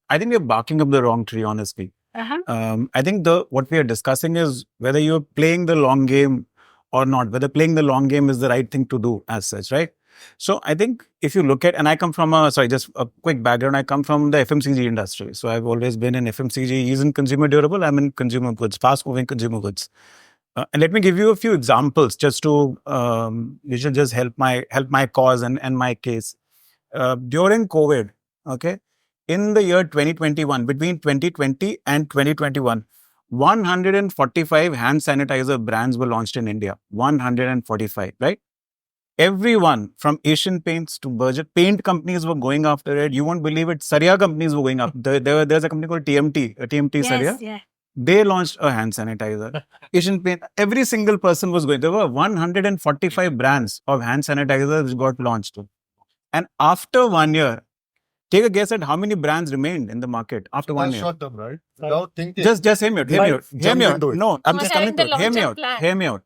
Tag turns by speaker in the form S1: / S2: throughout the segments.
S1: I think we're barking up the wrong tree, honestly. I think what we are discussing is whether you're playing the long game or not, whether playing the long game is the right thing to do as such, right? So I think if you look at, and I come from just a quick background. I come from the FMCG industry. So I've always been in FMCG. He's in consumer durable. I'm in consumer goods, fast moving consumer goods. And let me give you a few examples just to, you should just help my cause and my case. During COVID, okay, in the year 2021, between 2020 and 2021, 145 hand sanitizer brands were launched in India. 145, right? Everyone from Asian Paints to Berger, paint companies were going after it. You won't believe it. Saria companies were going after. There's a company called TMT, Saria.
S2: Yeah.
S1: They launched a hand sanitizer. Asian Paint, every single person was going. There were 145 brands of hand sanitizers which got launched. And after 1 year, take a guess at how many brands remained in the market after 1 year.
S3: Short term, right? Without thinking.
S1: Just hear me out. No, I'm just coming to it. Hear me out.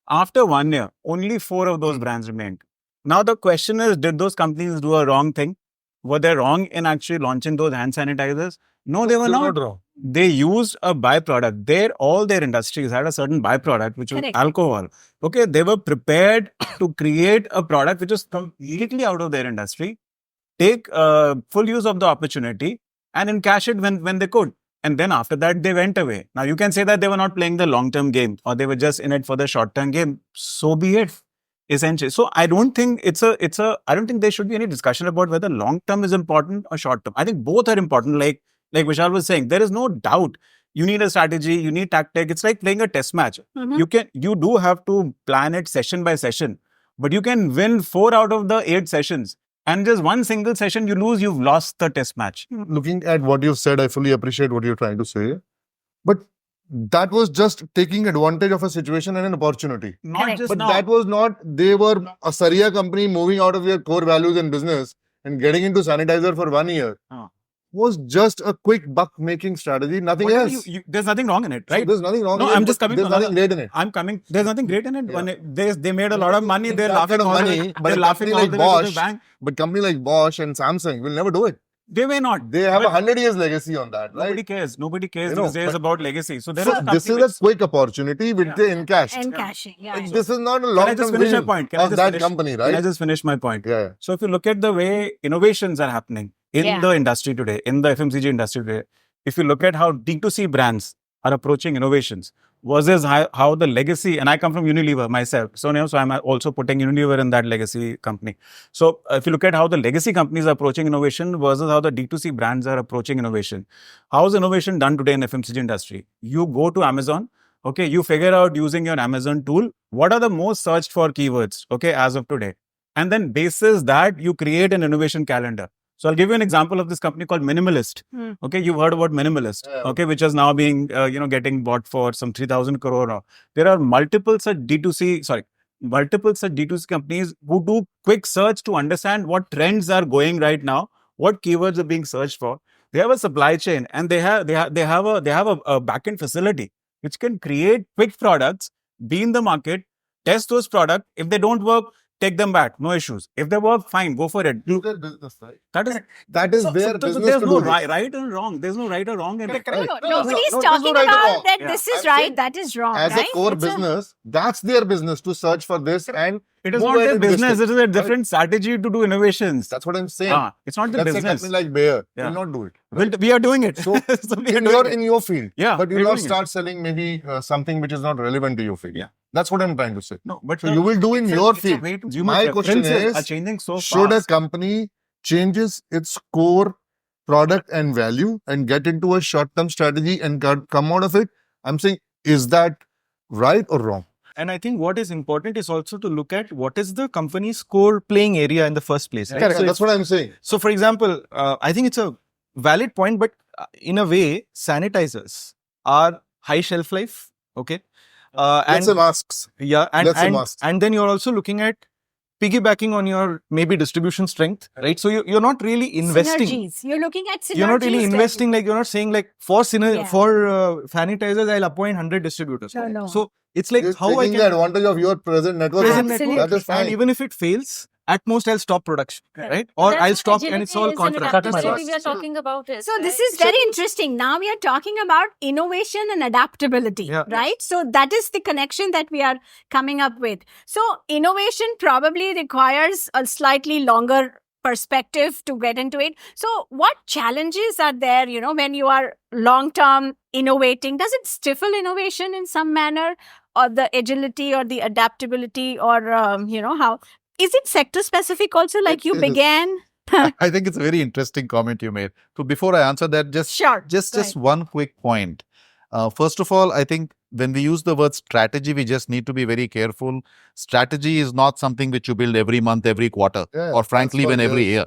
S1: After 1 year, only 4 of those brands remained. Now the question is, did those companies do a wrong thing? Were they wrong in actually launching those hand sanitizers? No, they were not
S3: wrong.
S1: They used a byproduct. All their industries had a certain byproduct, which was alcohol. Okay, they were prepared to create a product which was completely out of their industry, take full use of the opportunity and encash it when they could. And then after that, they went away. Now, you can say that they were not playing the long-term game or they were just in it for the short-term game. So be it, essentially. So I don't think I don't think there should be any discussion about whether long-term is important or short-term. I think both are important. Like Vishal was saying, there is no doubt you need a strategy, you need tactic. It's like playing a test match. You do have to plan it session by session, but you can win 4 out of the 8 sessions. And just one single session you lose, you've lost the test match.
S3: Looking at what you've said, I fully appreciate what you're trying to say. But that was just taking advantage of a situation and an opportunity. That was not, they were a Saria company moving out of their core values and business and getting into sanitizer for 1 year. Was just a quick buck-making strategy, nothing else.
S1: There's nothing wrong in it, right?
S3: So there's nothing wrong
S1: in it. No, I'm just coming.
S3: There's nothing great in it.
S1: I'm coming. There's nothing great in it.
S3: Yeah.
S1: They made a lot of money. They're laughing all the way.
S3: They're laughing all the way to the bank. But company like Bosch and Samsung will never do it.
S1: They may not.
S3: They have 100 years legacy on that, right?
S1: Nobody cares these days about legacy. So
S3: this is a quick opportunity with the
S2: Encashing. Yeah.
S3: This is not a long-term vision of that company, right?
S1: Can I just finish my point?
S3: Yeah.
S1: So if you look at the way innovations are happening in the industry today, in the FMCG industry today, if you look at how D2C brands are approaching innovations versus how the legacy, and I come from Unilever myself, so I'm also putting Unilever in that legacy company. So if you look at how the legacy companies are approaching innovation versus how the D2C brands are approaching innovation, how is innovation done today in the FMCG industry? You go to Amazon, okay, you figure out using your Amazon tool, what are the most searched for keywords, okay, as of today. And then basis that, you create an innovation calendar. So I'll give you an example of this company called Minimalist. Okay, you've heard about Minimalist, okay, which is now being, getting bought for some 3,000 crore. There are multiple such D2C companies who do quick search to understand what trends are going right now, what keywords are being searched for. They have a supply chain and they have a back-end facility which can create quick products, be in the market, test those products. If they don't work, take them back, no issues. If they work, fine, go for it.
S3: Look at business, right?
S1: That is
S3: their business.
S1: There's no right or wrong. There's no right or wrong in it.
S2: Nobody's talking about that this is right, that is wrong.
S3: As a core business, that's their business to search for this, and
S1: it is not their business. It is a different strategy to do innovations.
S3: That's what I'm saying.
S1: It's not the business.
S3: That's a company like Bayer. Will not do it.
S1: Right? We are doing it. So
S3: in your field.
S1: Yeah.
S3: But you will not start selling maybe something which is not relevant to your field.
S1: Yeah.
S3: That's what I'm trying to say.
S1: No, but
S3: so you will do in your field. My question is,
S1: changing so
S3: should
S1: fast.
S3: a company changes its core product and value and get into a short-term strategy and come out of it? I'm saying, is that right or wrong?
S4: And I think what is important is also to look at what is the company's core playing area in the first place. Right?
S3: Correct. So that's what I'm saying.
S4: So for example, I think it's a valid point, but in a way, sanitizers are high shelf life. Okay.
S3: Let's say masks.
S4: Yeah. And then you're also looking at piggybacking on your maybe distribution strength, right? So you're not really investing.
S2: Synergies. You're looking at synergies.
S4: You're not really investing, like you're not saying like for sanitizers, I'll appoint 100 distributors.
S2: No.
S4: So it's like
S3: Just
S4: how I
S3: taking
S4: can
S3: the advantage of your present network.
S2: Absolutely.
S3: That is fine.
S4: And even if it fails, at most I'll stop production, right? Or I'll stop and it's all contract.
S2: We are talking about it. So this is very interesting. Now we are talking about innovation and adaptability, right? So that is the connection that we are coming up with. So innovation probably requires a slightly longer perspective to get into it. So what challenges are there, when you are long-term innovating? Does it stifle innovation in some manner, or the agility or the adaptability, or, how? Is it sector specific also, like you began?
S5: I think it's a very interesting comment you made. So before I answer that, just one quick point. First of all, I think when we use the word strategy, we just need to be very careful. Strategy is not something which you build every month, every quarter, or frankly, even every year.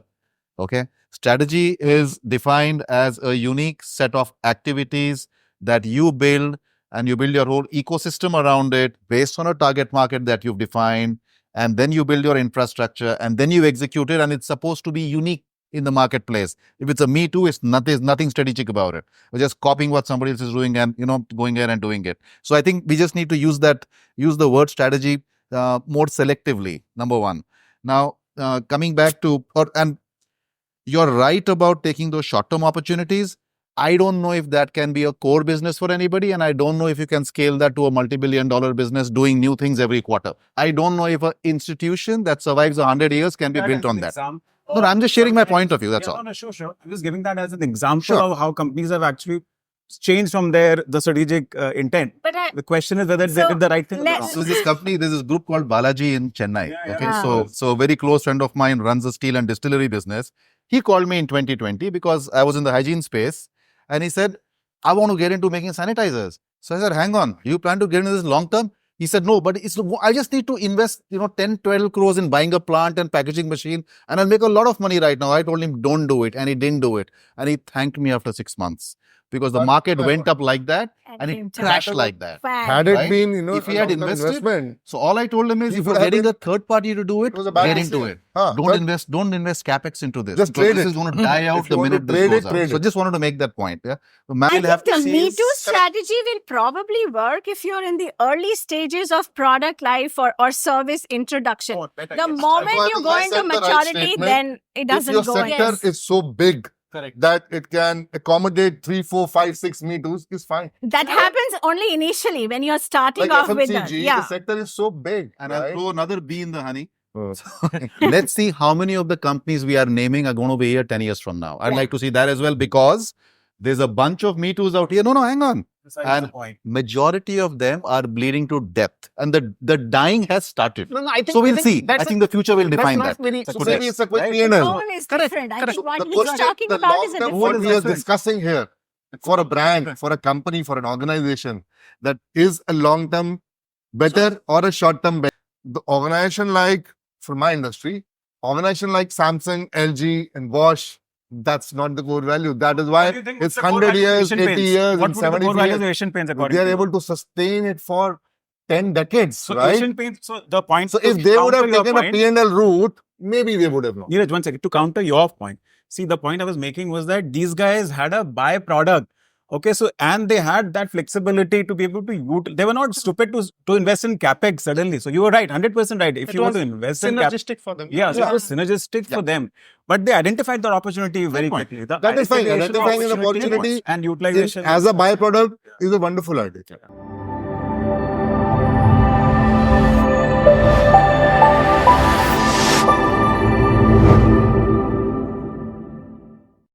S5: Okay. Strategy is defined as a unique set of activities that you build, and you build your whole ecosystem around it based on a target market that you've defined. And then you build your infrastructure, and then you execute it, and it's supposed to be unique in the marketplace. If it's a me too, it's nothing strategic about it. We're just copying what somebody else is doing and, going there and doing it. So I think we just need to use the word strategy more selectively, number one. Now, coming back to, and you're right about taking those short-term opportunities. I don't know if that can be a core business for anybody, and I don't know if you can scale that to a multi-billion-dollar business doing new things every quarter. I don't know if an institution that survives 100 years can be built on that. No, I'm just sharing my point of view, that's all.
S1: No, sure. I'm just giving that as an example of how companies have actually changed from the strategic intent. But the question is whether they did the right thing or wrong.
S5: So there's this group called Balaji in Chennai. So a very close friend of mine runs a steel and distillery business. He called me in 2020 because I was in the hygiene space. And he said, I want to get into making sanitizers. So I said, hang on, you plan to get into this long term? He said, no, but I just need to invest, 10, 12 crores in buying a plant and packaging machine, and I'll make a lot of money right now. I told him, don't do it. And he didn't do it. And he thanked me after 6 months. Because the market went up like that and it crashed like that.
S3: Had it been,
S5: if he had invested, so all I told him is, if you're getting a third party to do it, get into it. Don't invest capex into this.
S3: Just trade
S5: this is going to die out the minute this goes out. So just wanted to make that point. Yeah.
S2: I think the Me Too strategy will probably work if you're in the early stages of product life or service introduction. The moment you go into maturity, then it doesn't go.
S3: If your sector is so big, that it can accommodate 3, 4, 5, 6 Me Too's, is fine.
S2: That happens only initially when you're starting off with
S3: the sector is so big.
S5: And I'll throw another bee in the honey. Let's see how many of the companies we are naming are going to be here 10 years from now. I'd like to see that as well, because there's a bunch of Me Too's out here. No, hang on. And majority of them are bleeding to death, and the dying has started. So we'll see. I think the future will define that.
S3: So maybe it's a quick
S2: P&L. The goal is different. I think what he's talking about is a different.
S3: What we are discussing here, for a brand, for a company, for an organization, that is a long-term better or a short-term better. The organization like, for my industry, organization like Samsung, LG and Bosch, that's not the core value. That is why it's 100 years, 80 years, and 70 years. They are able to sustain it for 10 decades, right?
S1: Asian Paints, so the point.
S3: So if they would have taken a P&L route, maybe they would have known.
S1: Neeraj, one second, to counter your point. See, the point I was making was that these guys had a byproduct. Okay, so, and they had that flexibility to be able to utilize. They were not stupid to invest in capex suddenly. So you were right, 100% right. If you want to invest in
S4: synergistic for them.
S1: Yeah, so it was synergistic for them. But they identified that opportunity very quickly.
S3: That is fine. Identifying an opportunity
S1: and utilization
S3: as a byproduct is a wonderful idea.